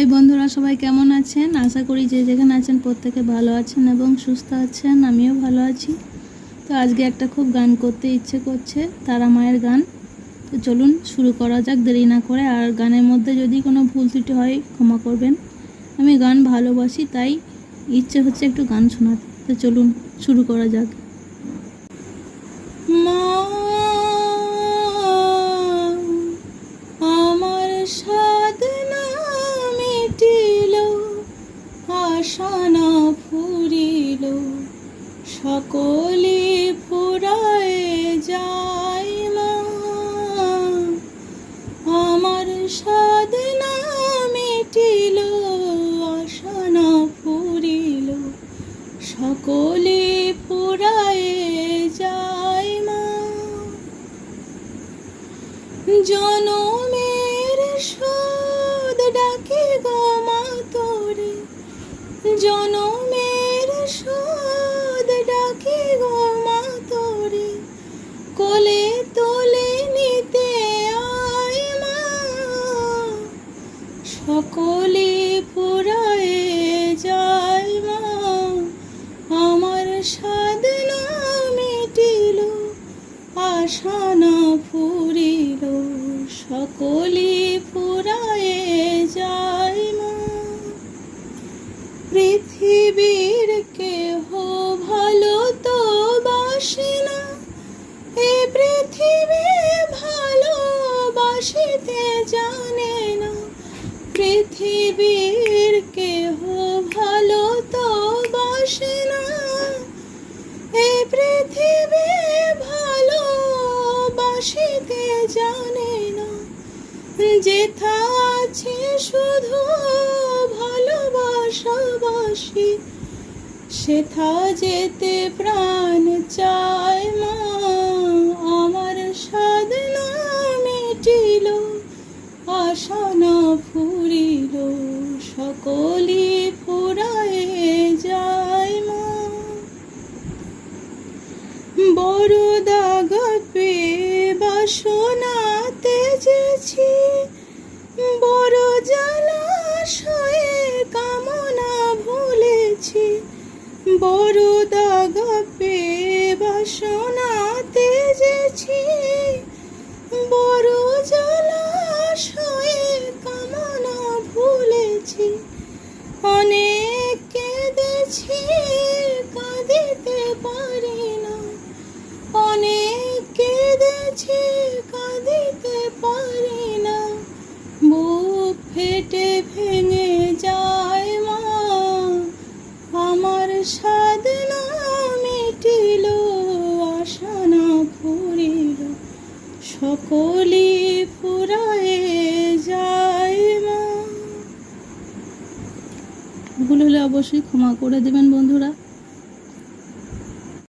High বন্ধুরা, সবাই কেমন আছেন? আশা করি যে যেখানে আছেন প্রত্যেকে ভালো আছেন এবং সুস্থ আছেন। আমিও ভালো আছি। তো আজকে একটা খুব গান করতে ইচ্ছে করছে, তারা মায়ের গান। তো চলুন শুরু করা যাক দেরি না করে। আর গানের মধ্যে যদি কোনো ভুল ত্রুটি হয় ক্ষমা করবেন। আমি গান ভালোবাসি, তাই ইচ্ছে হচ্ছে একটু গান শোনাতে। তো চলুন শুরু করা যাক। মা, আমার সাধনা মিটিল, আশা না ফুরিল, সকলে ফুরায় যায়। মা, আমার সাধনা মিটিল, আশা না ফুরিল, সকলে ফুরায় যায়। মা, জনমের শোধ ডাকে গো মা তোরে, জনমের শোধ ডাকে গো মা তোরে, কোলে তোলে নিতে আয়। মা, সকলে ফুরায় যায়। মা, আমার সাধনা মিটিল, আশা না ফুরিল, সকলে ফুরায় যায়। মা, পৃথিবীর কেহ ভালো তো বাসে না, এ পৃথিবী ভালোবাসিতে জানে না। পৃথিবীর কেহ ভালো তো বাসে না, এ পৃথিবী ভালোবাসিতে জানে না। যেথা আছে শুধু ভালোবাসাবাসি, সেথা যেতে প্রাণ চায়। মা, আমার সাধনা মিটিল, আশা না ফুরিল, সকলে ফুরায় যায়। মা, বড় দাগা পেয়ে বাসনা তেজেছি, বড় জলাশয়ে কামনা ভুলেছি। বড় দাগা পেয়ে বাসনা তেজেছি, বড় জলাশয়ে কামনা ভুলেছি। অনেক কেঁদেছি, কাঁদিতে পারি না, অনেক কেঁদেছি, কাঁদিতে পারি না। বুক ফেটে ভেঙে যায়। মা, আমার সাধনা মিটিল, আশা না ফুরিল, সকলে ফুরায় যায়। মা, ভুল হলে অবশ্যই ক্ষমা করে দেবেন বন্ধুরা।